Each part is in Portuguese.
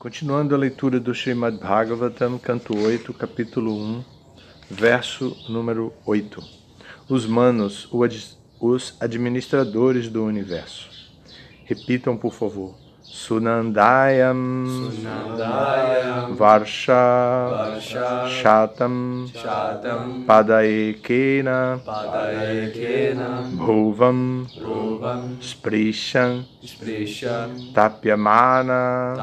Continuando a leitura do Srimad Bhagavatam, canto 8, capítulo 1, verso número 8. Os manos, os administradores do universo. Repitam, por favor. Sunandayam, Varsha, Shatam, Padaekena, Bhuvam, Sprisham, Tapyamana,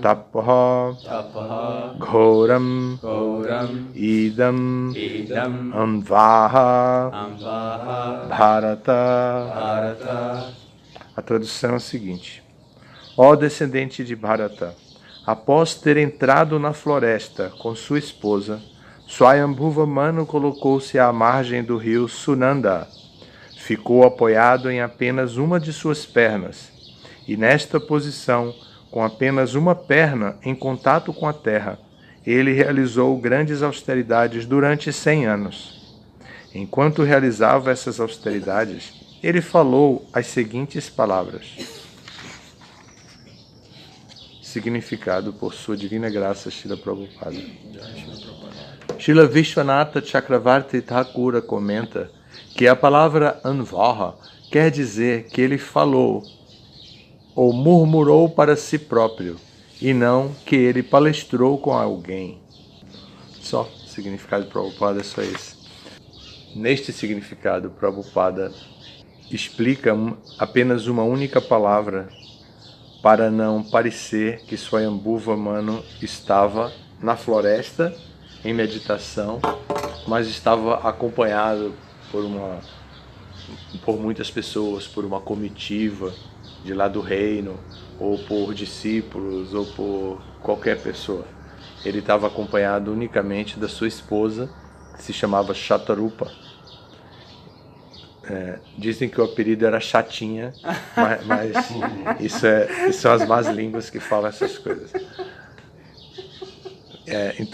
Tapaha, Ghoram, Idam, Anvaha, Bharata. A tradução é a seguinte: ó descendente de Bharata, após ter entrado na floresta com sua esposa, Swayambhuva Manu colocou-se à margem do rio Sunanda. Ficou apoiado em apenas uma de suas pernas, e nesta posição, com apenas uma perna em contato com a terra, ele realizou grandes austeridades durante 100 anos. Enquanto realizava essas austeridades, ele falou as seguintes palavras. Significado por sua divina graça, Srila Prabhupada. Srila Vishwanatha Chakravarti Thakura comenta que a palavra Anvaha quer dizer que ele falou ou murmurou para si próprio, e não que ele palestrou com alguém. Só o significado de Prabhupada é só esse. Neste significado, Prabhupada explica apenas uma única palavra para não parecer que Swayambhuva Manu estava na floresta em meditação, mas estava acompanhado por muitas pessoas, por uma comitiva de lá do reino, ou por discípulos, ou por qualquer pessoa. Ele estava acompanhado unicamente da sua esposa, que se chamava Shatarupa. Dizem que o apelido era Chatinha, mas isso são as más línguas que falam essas coisas.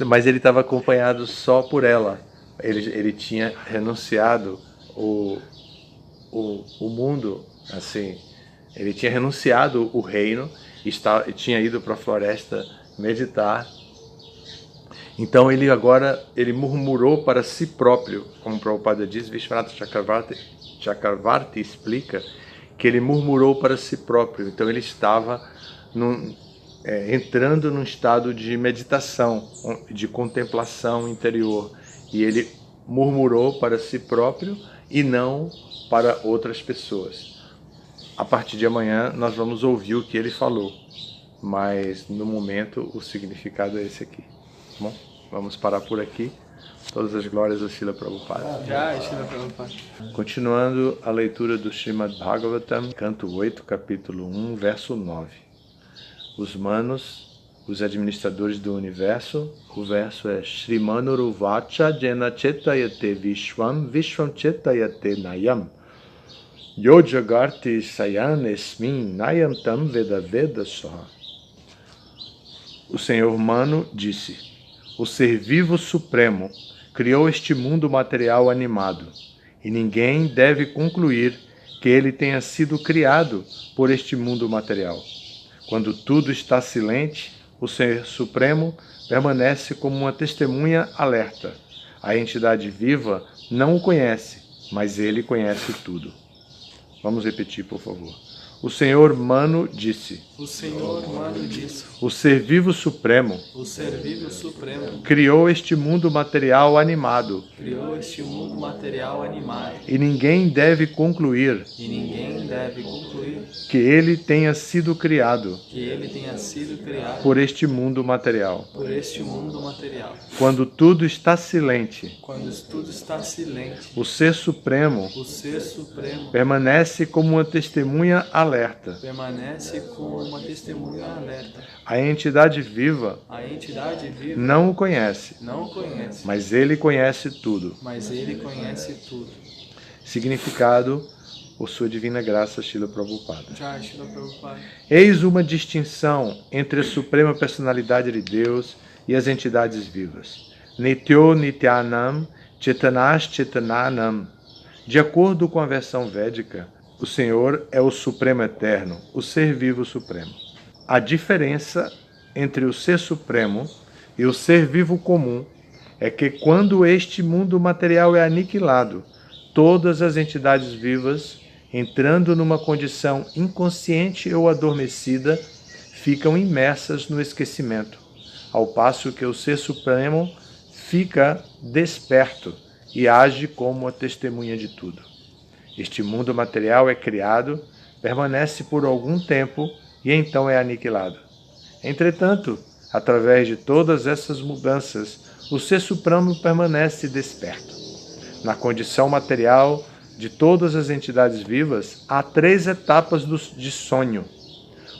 Mas ele estava acompanhado só por ela. Ele tinha renunciado o mundo, assim, ele tinha renunciado o reino e tinha ido para a floresta meditar. Então ele murmurou para si próprio, como o Prabhupada diz, Vishwanatha Chakravarti explica que ele murmurou para si próprio. Então ele estava entrando num estado de meditação, de contemplação interior. E ele murmurou para si próprio e não para outras pessoas. A partir de amanhã nós vamos ouvir o que ele falou, mas no momento o significado é esse aqui. Bom, vamos parar por aqui. Todas as glórias a Srila Prabhupada. Continuando a leitura do Srimad Bhagavatam, canto 8, capítulo 1, verso 9. Os manos, os administradores do universo, o verso é Shrimanuruvacha jena chetayate vishwam vishwam chetayate nayam yo jagarti sayan esmin nayam tam veda veda soha. O Senhor Manu disse: o Ser Vivo Supremo criou este mundo material animado, e ninguém deve concluir que ele tenha sido criado por este mundo material. Quando tudo está silente, o Ser Supremo permanece como uma testemunha alerta. A entidade viva não o conhece, mas ele conhece tudo. Vamos repetir, por favor. O Senhor Manu disse: o Senhor Manu disse: o Ser Vivo Supremo, o Ser Vivo Supremo criou este mundo material animado, e ninguém deve concluir que ele tenha sido criado por este mundo material. Quando tudo está silente, o Ser Supremo permanece como uma testemunha alerta. A entidade viva não o conhece, mas ele conhece tudo. Significado por sua divina graça, Srila Prabhupada. Eis uma distinção entre a Suprema Personalidade de Deus e as entidades vivas. Nityo Nityanam Chetanas Chetananam. De acordo com a versão védica, o Senhor é o Supremo Eterno, o Ser Vivo Supremo. a diferença entre o Ser Supremo e o Ser Vivo Comum é que quando este mundo material é aniquilado, todas as entidades vivas, entrando numa condição inconsciente ou adormecida, ficam imersas no esquecimento, ao passo que o Ser Supremo fica desperto e age como a testemunha de tudo. Este mundo material é criado, permanece por algum tempo e então é aniquilado. Entretanto, através de todas essas mudanças, o Ser Supremo permanece desperto. Na condição material de todas as entidades vivas, há 3 etapas de sonho.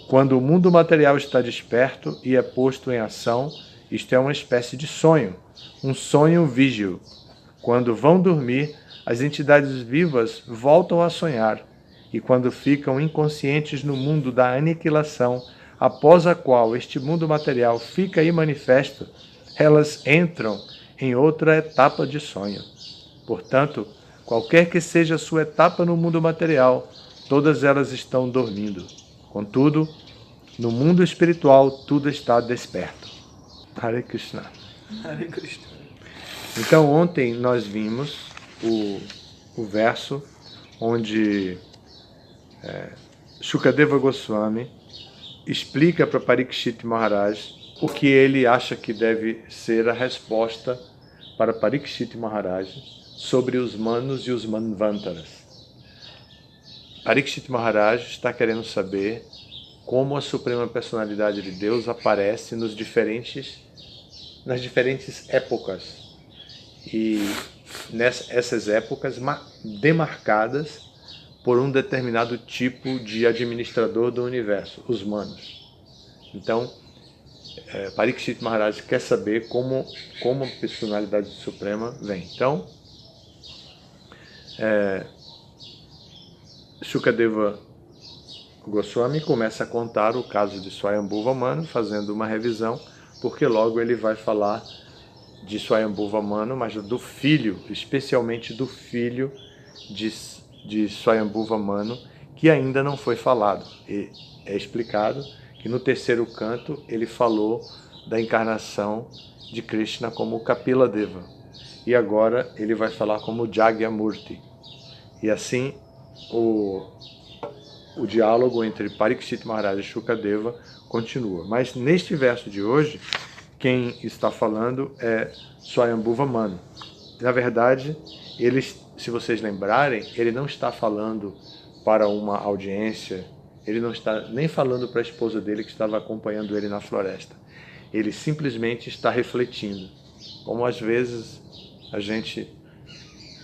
Quando o mundo material está desperto e é posto em ação, isto é uma espécie de sonho, um sonho vígil. Quando vão dormir, as entidades vivas voltam a sonhar, e quando ficam inconscientes no mundo da aniquilação, após a qual este mundo material fica imanifesto, elas entram em outra etapa de sonho. Portanto, qualquer que seja a sua etapa no mundo material, todas elas estão dormindo. Contudo, no mundo espiritual, tudo está desperto. Hare Krishna. Hare Krishna. Então, ontem nós vimos o verso onde Shukadeva Goswami explica para Parikshit Maharaj o que ele acha que deve ser a resposta para Parikshit Maharaj sobre os manos e os manvantaras. Parikshit Maharaj está querendo saber como a Suprema Personalidade de Deus aparece nas diferentes épocas. E nessas épocas demarcadas por um determinado tipo de administrador do universo, os manos. Então, Parikshit Maharaj quer saber como a personalidade suprema vem. Então, Shukadeva Goswami começa a contar o caso de Swayambhuva Manu, fazendo uma revisão, porque logo ele vai falar de Swayambhuva Manu, mas do filho, especialmente do filho de Swayambhuva Manu, que ainda não foi falado. E é explicado que no 3º canto ele falou da encarnação de Krishna como Kapila Deva. E agora ele vai falar como Jagyamurti. E assim o diálogo entre Parikshit Maharaj e Shukadeva continua. Mas neste verso de hoje, quem está falando é Swayambhuva Manu. Na verdade, se vocês lembrarem, ele não está falando para uma audiência, ele não está nem falando para a esposa dele que estava acompanhando ele na floresta. Ele simplesmente está refletindo, como às vezes a gente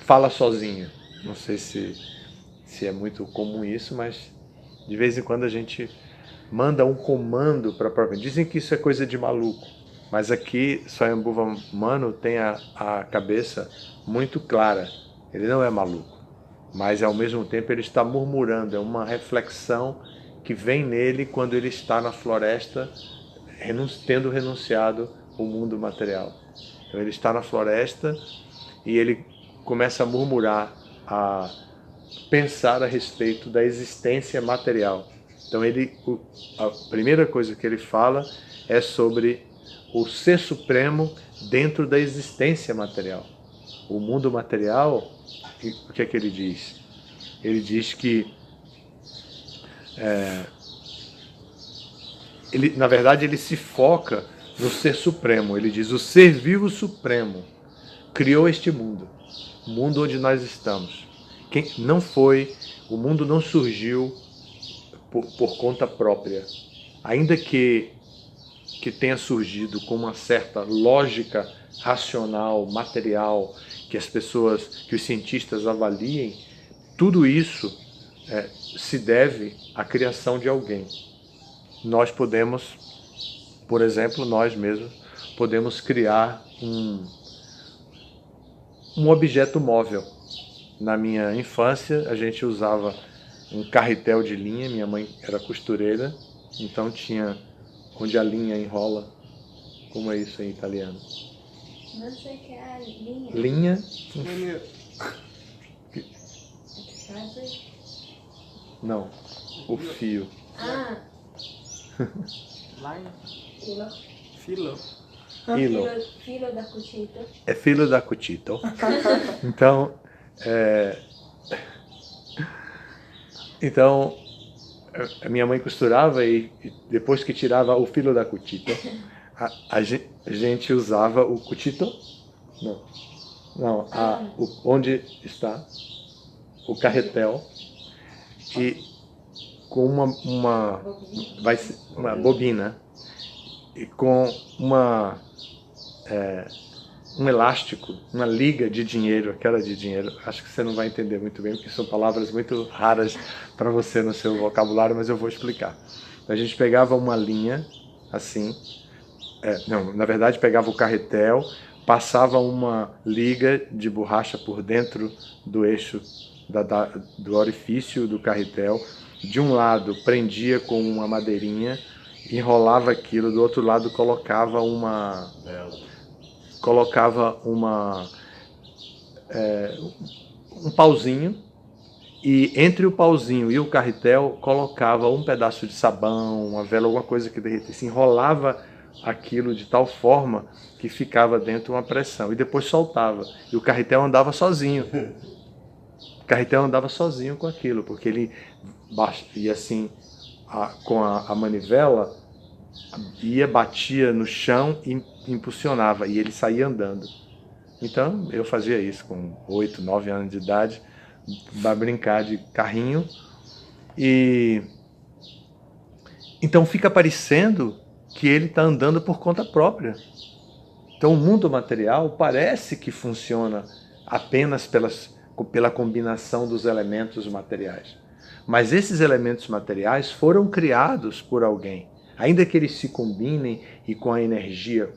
fala sozinho. Não sei se é muito comum isso, mas de vez em quando a gente manda um comando para a própria. Dizem que isso é coisa de maluco, mas aqui Swayambhuva Manu tem a cabeça muito clara. Ele não é maluco, mas ao mesmo tempo ele está murmurando. É uma reflexão que vem nele quando ele está na floresta, tendo renunciado ao mundo material. Então ele está na floresta e ele começa a murmurar, a pensar a respeito da existência material. Então a primeira coisa que ele fala é sobre o Ser Supremo dentro da existência material. O mundo material, o que é que ele diz? Ele diz que na verdade ele se foca no Ser Supremo. Ele diz: o Ser Vivo Supremo criou este mundo, o mundo onde nós estamos. O mundo não surgiu por conta própria, ainda que tenha surgido com uma certa lógica racional, material, que os cientistas avaliem. Tudo isso se deve à criação de alguém. Nós podemos, por exemplo, nós mesmos podemos criar um objeto móvel. Na minha infância, a gente usava um carretel de linha. Minha mãe era costureira, então tinha onde a linha enrola. Como é isso em italiano? Não sei o que é a linha. Linha? Não, o fio. Ah, Line? Filo. Filo. Filo. Filo da cuchito. É filho da cuchito. Então, a minha mãe costurava e depois que tirava o filo da cuchito, a gente usava o cuchito? Não, onde está o carretel e com uma bobina e com um elástico, uma liga de dinheiro, aquela de dinheiro. Acho que você não vai entender muito bem, porque são palavras muito raras para você no seu vocabulário, mas eu vou explicar. A gente pegava uma linha, assim, na verdade pegava o carretel, passava uma liga de borracha por dentro do eixo do orifício do carretel. De um lado prendia com uma madeirinha, enrolava aquilo, do outro lado colocava um pauzinho, e entre o pauzinho e o carretel colocava um pedaço de sabão, uma vela, alguma coisa que derretesse, enrolava aquilo de tal forma que ficava dentro uma pressão e depois soltava, e o carretel andava sozinho. O carretel andava sozinho com aquilo, porque ele ia assim, com a manivela, batia no chão e impulsionava, e ele saía andando. Então eu fazia isso com 8, 9 anos de idade, para brincar de carrinho. E então fica parecendo que ele está andando por conta própria. Então o mundo material parece que funciona apenas pela combinação dos elementos materiais. Mas esses elementos materiais foram criados por alguém. Ainda que eles se combinem e com a energia,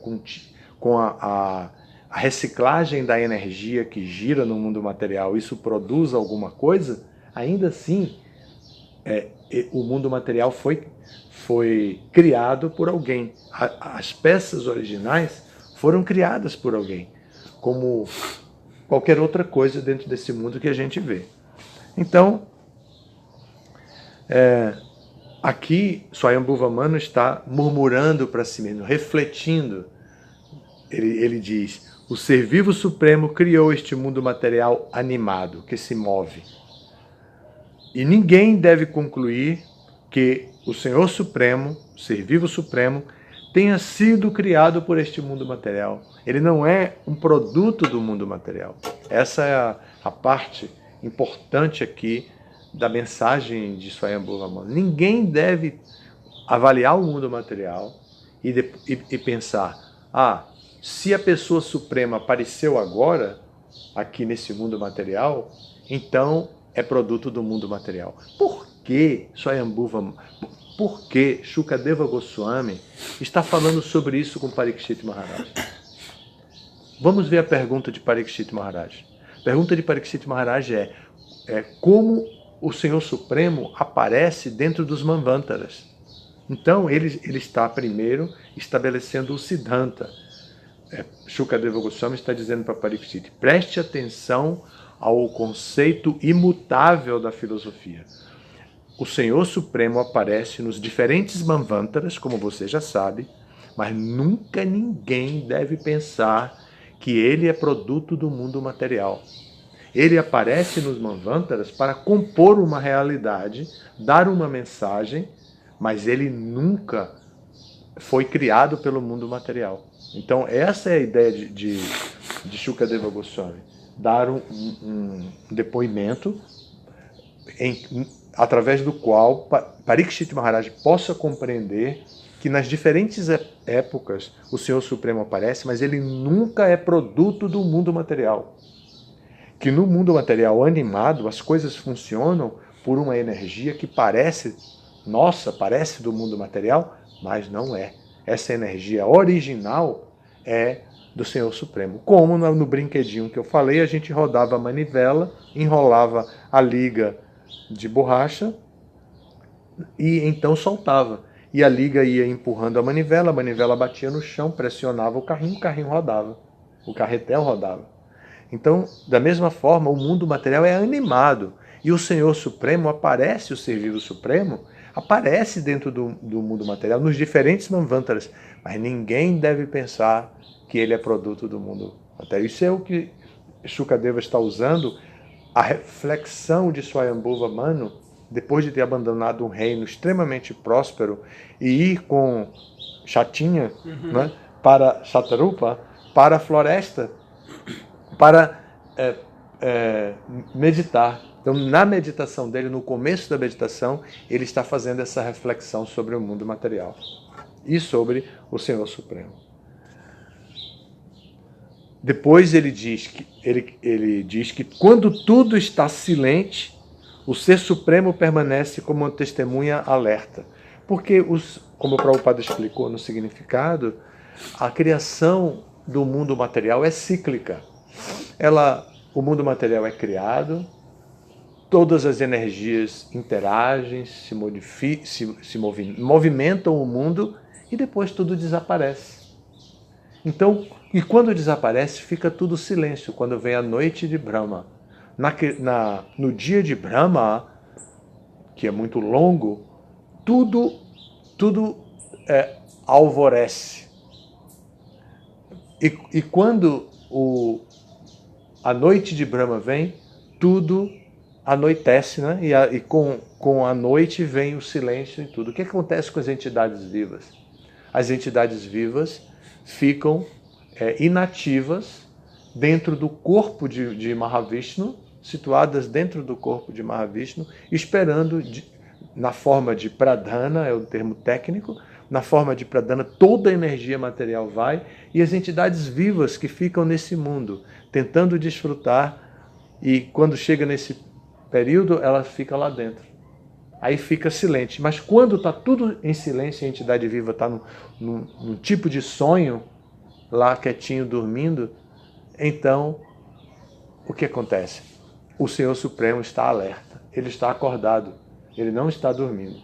com a reciclagem da energia que gira no mundo material, isso produz alguma coisa, ainda assim, o mundo material foi criado por alguém. As peças originais foram criadas por alguém, como qualquer outra coisa dentro desse mundo que a gente vê. Então, aqui, Swayambhuva Manu está murmurando para si mesmo, refletindo. Ele diz: o Ser Vivo Supremo criou este mundo material animado, que se move. E ninguém deve concluir que o Senhor Supremo, o Ser Vivo Supremo, tenha sido criado por este mundo material. Ele não é um produto do mundo material. Essa é a parte importante aqui da mensagem de Swayambhuva Manu. Ninguém deve avaliar o mundo material e pensar: se a pessoa suprema apareceu agora, aqui nesse mundo material, então é produto do mundo material. Por que por que Shukadeva Goswami está falando sobre isso com Parikshit Maharaj? Vamos ver a pergunta de Parikshit Maharaj. A pergunta de Parikshit Maharaj é como o Senhor Supremo aparece dentro dos Manvantaras. Então ele está primeiro estabelecendo o Siddhanta. Shukadeva Goswami está dizendo para Parikshit: preste atenção ao conceito imutável da filosofia. O Senhor Supremo aparece nos diferentes Manvantaras, como você já sabe, mas nunca ninguém deve pensar que ele é produto do mundo material. Ele aparece nos Manvantaras para compor uma realidade, dar uma mensagem, mas ele nunca foi criado pelo mundo material. Então essa é a ideia de Shukadeva Goswami, dar um depoimento através do qual Parikshit Maharaj possa compreender que nas diferentes épocas o Senhor Supremo aparece, mas ele nunca é produto do mundo material. Que no mundo material animado as coisas funcionam por uma energia que parece do mundo material, mas não é. Essa energia original é do Senhor Supremo. Como no brinquedinho que eu falei, a gente rodava a manivela, enrolava a liga de borracha e então soltava. E a liga ia empurrando a manivela batia no chão, pressionava o carrinho rodava, o carretel rodava. Então, da mesma forma, o mundo material é animado. E o Senhor Supremo aparece, o Ser Vivo Supremo, aparece dentro do mundo material, nos diferentes manvantaras, mas ninguém deve pensar que ele é produto do mundo material. Isso é o que Shukadeva está usando, a reflexão de Swayambhuva Manu, depois de ter abandonado um reino extremamente próspero e ir com Chatinha, né, para Shatarupa, para a floresta, para meditar. Então, na meditação dele, no começo da meditação, ele está fazendo essa reflexão sobre o mundo material e sobre o Senhor Supremo. Depois ele diz que quando tudo está silente, o Ser Supremo permanece como uma testemunha alerta. Porque, como o Prabhupada explicou no significado, a criação do mundo material é cíclica. O mundo material é criado, todas as energias interagem, movimentam o mundo e depois tudo desaparece. Então, e quando desaparece, fica tudo silêncio, quando vem a noite de Brahma. No dia de Brahma, que é muito longo, tudo alvorece. E quando a noite de Brahma vem, tudo anoitece, né? E com a noite vem o silêncio e tudo. O que acontece com as entidades vivas? As entidades vivas ficam inativas dentro do corpo de Mahavishnu, situadas dentro do corpo de Mahavishnu, esperando, na forma de pradhana, é o termo técnico, na forma de pradhana toda a energia material vai, e as entidades vivas que ficam nesse mundo, tentando desfrutar, e quando chega nesse período, ela fica lá dentro. Aí fica silente. Mas quando está tudo em silêncio, a entidade viva está num tipo de sonho, lá quietinho, dormindo, então, o que acontece? O Senhor Supremo está alerta, ele está acordado, ele não está dormindo.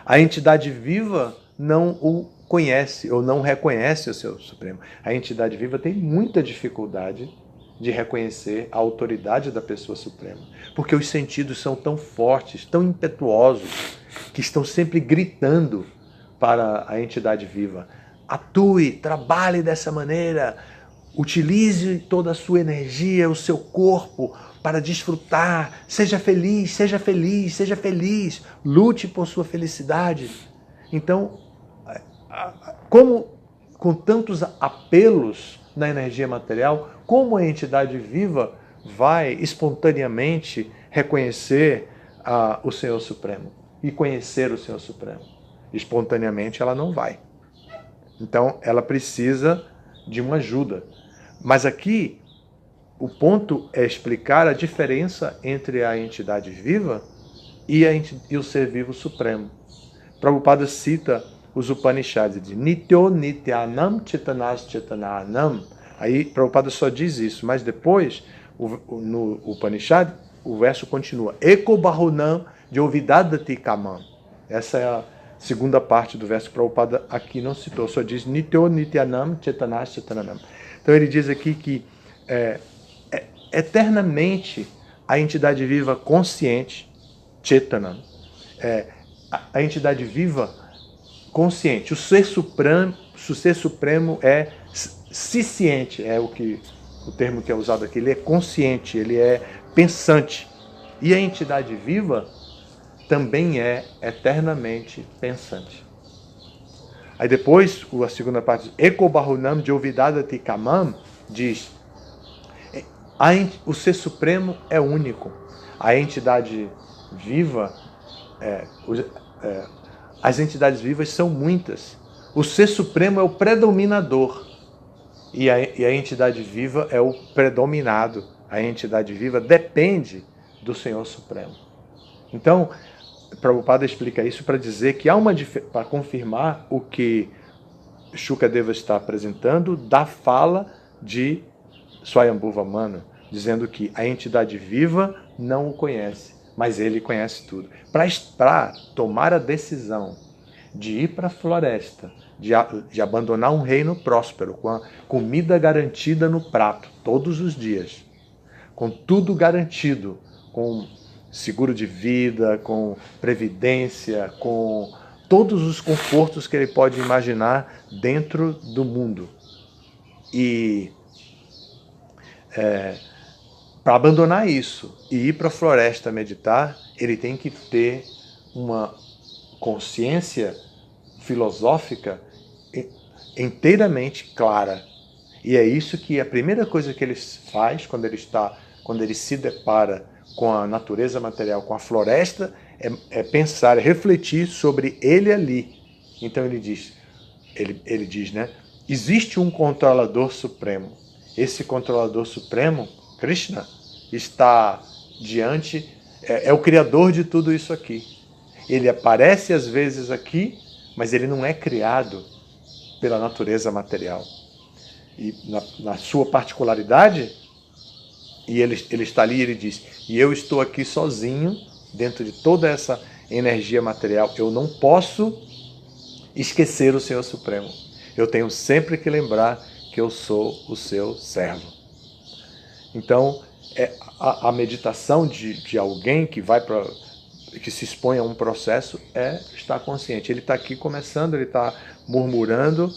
A entidade viva não o conhece ou não reconhece o Senhor Supremo. A entidade viva tem muita dificuldade de reconhecer a autoridade da pessoa suprema, porque os sentidos são tão fortes, tão impetuosos, que estão sempre gritando para a entidade viva: atue, trabalhe dessa maneira, utilize toda a sua energia, o seu corpo para desfrutar, seja feliz, seja feliz, seja feliz, lute por sua felicidade. Então, como com tantos apelos na energia material, como a entidade viva vai espontaneamente reconhecer o Senhor Supremo e conhecer o Senhor Supremo? Espontaneamente ela não vai. Então ela precisa de uma ajuda. Mas aqui o ponto é explicar a diferença entre a entidade viva e o ser vivo supremo. Prabhupada cita os Upanishads de Nityo Nityanam Chetanas Chetananam. Aí Prabhupada só diz isso, mas depois, no Upanishad, o verso continua. Eko Bahunam Jovidadati Kamam. Essa é a segunda parte do verso que Prabhupada aqui não citou, só diz Nityo Nityanam Chetanas Chetananam. Então ele diz aqui que eternamente a entidade viva consciente, Chetanam, a entidade viva consciente, o ser supremo é ciente, é o termo que é usado aqui, ele é consciente, ele é pensante. E a entidade viva também é eternamente pensante. Aí depois, a segunda parte, Eko Bahunam Jovidadati Kamam, diz, o ser supremo é único. A entidade viva, as entidades vivas são muitas. O ser supremo é o predominador. E a entidade viva é o predominado. A entidade viva depende do Senhor Supremo. Então, Prabhupada explica isso para dizer que há para confirmar o que Shukadeva está apresentando da fala de Swayambhuva Manu, dizendo que a entidade viva não o conhece, mas ele conhece tudo. Para tomar a decisão de ir para a floresta, de abandonar um reino próspero, com a comida garantida no prato, todos os dias, com tudo garantido, com seguro de vida, com previdência, com todos os confortos que ele pode imaginar dentro do mundo. E para abandonar isso e ir para a floresta meditar, ele tem que ter uma consciência filosófica inteiramente clara. E é isso que a primeira coisa que ele faz quando ele se depara com a natureza material, com a floresta, é pensar, é refletir sobre ele ali. Então ele diz, né? Existe um controlador supremo. Esse controlador supremo, Krishna, está diante, é o criador de tudo isso aqui. Ele aparece às vezes aqui, mas ele não é criado pela natureza material. E na sua particularidade, e ele está ali e ele diz, e eu estou aqui sozinho, dentro de toda essa energia material, eu não posso esquecer o Senhor Supremo. Eu tenho sempre que lembrar que eu sou o seu servo. Então, a meditação de alguém que que se expõe a um processo é estar consciente. Ele está aqui começando, ele está murmurando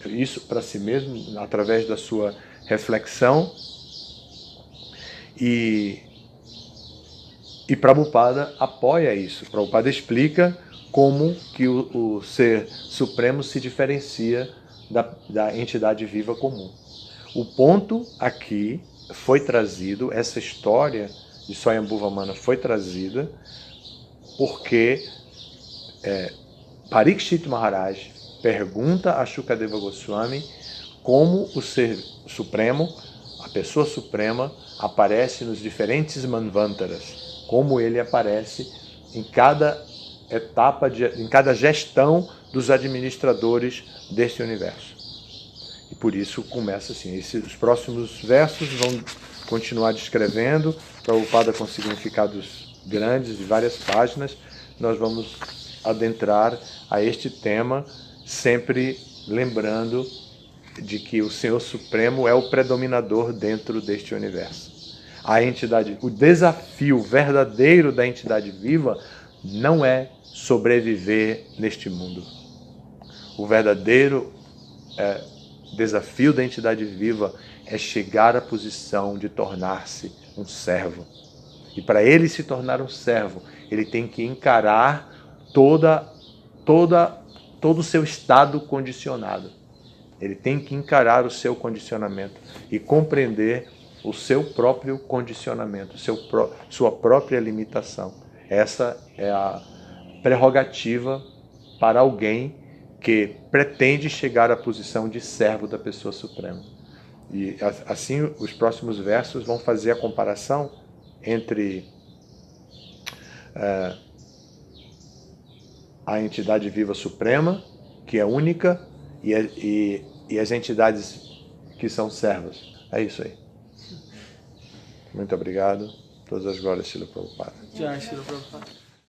isso para si mesmo, através da sua reflexão. E Prabhupada apoia isso. Prabhupada explica como que o Ser Supremo se diferencia da entidade viva comum. O ponto aqui foi trazido, essa história de Swayambhuva Mana foi trazida porque Parikshit Maharaj pergunta a Shukadeva Goswami como o Ser Supremo, a Pessoa Suprema, aparece nos diferentes Manvantaras, como ele aparece em cada etapa, em cada gestão dos administradores deste universo. E por isso começa assim, os próximos versos vão continuar descrevendo, Prabhupada com significados grandes, de várias páginas, nós vamos adentrar a este tema, sempre lembrando de que o Senhor Supremo é o predominador dentro deste universo. A entidade, o desafio verdadeiro da entidade viva não é sobreviver neste mundo. O verdadeiro desafio da entidade viva é chegar à posição de tornar-se um servo. E para ele se tornar um servo, ele tem que encarar todo o seu estado condicionado. Ele tem que encarar o seu condicionamento e compreender o seu próprio condicionamento, sua própria limitação. Essa é a prerrogativa para alguém que pretende chegar à posição de servo da Pessoa Suprema. E assim os próximos versos vão fazer a comparação entre a entidade viva suprema, que é única, e as entidades que são servas. É isso aí. Muito obrigado. Todas as glórias, Srila Prabhupada. Jai Srila Prabhupada.